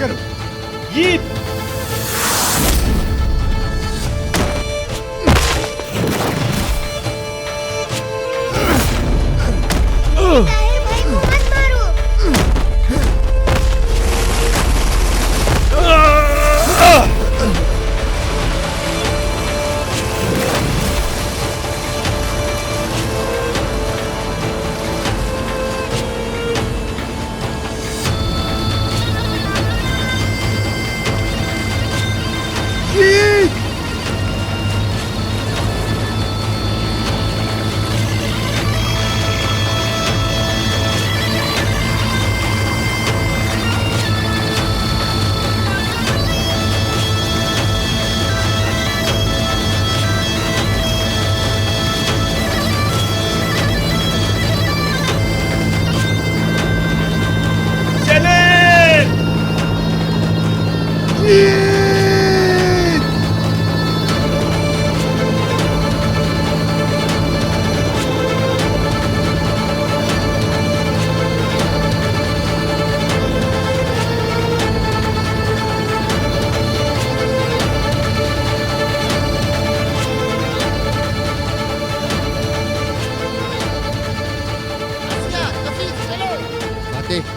करो। ये ताहिर भाई को मत मारो।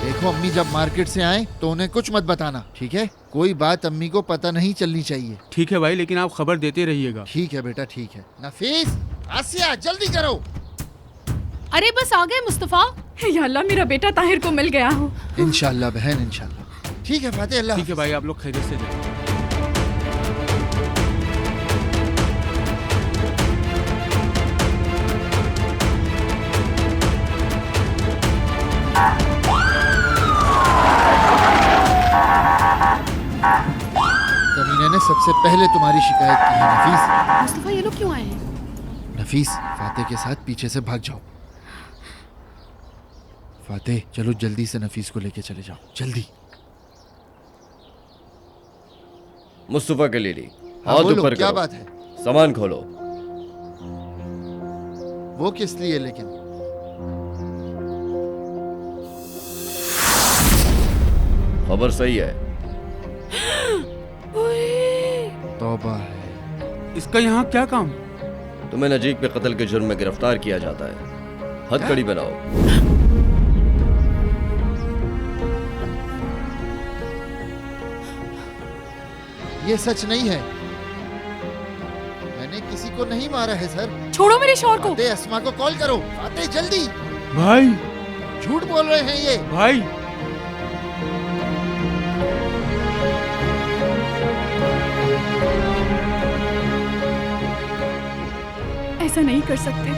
देखो अम्मी जब मार्केट से आए तो उन्हें कुछ मत बताना, ठीक है? कोई बात अम्मी को पता नहीं चलनी चाहिए। ठीक है भाई, लेकिन आप खबर देते रहिएगा। ठीक है बेटा, ठीक है। नफीस, आसिया, जल्दी करो। अरे बस आ गए मुस्तफा। या अल्लाह, मेरा बेटा ताहिर को मिल गया हो। इंशाल्लाह बहन, इंशाल्लाह। ठीक है फाते, अल्लाह। ठीक है भाई, आप लोग खैरियत से जाए। कमीने ने सबसे पहले तुम्हारी शिकायत की है नफीस। मुस्तफा, ये लोग क्यों आए हैं? नफीस, फाते के साथ पीछे से भाग जाओ। फाते, चलो जल्दी से नफीस को लेके चले जाओ, जल्दी। मुस्तफा के लिए हाँ, हाथ बोलो, ऊपर क्या करो। बात है? सामान खोलो। वो किस लिए लेकिन? खबर सही है। तौबा है। इसका यहाँ क्या काम? तुम्हें नजीब के कत्ल के जुर्म में गिरफ्तार किया जाता है। हथकड़ी बनाओ। ये सच नहीं है, मैंने किसी को नहीं मारा है सर। छोड़ो मेरे शौहर को। फाते, अस्मा को कॉल करो। फाते, जल्दी। भाई, झूठ बोल रहे हैं ये। भाई, ऐसा नहीं कर सकते।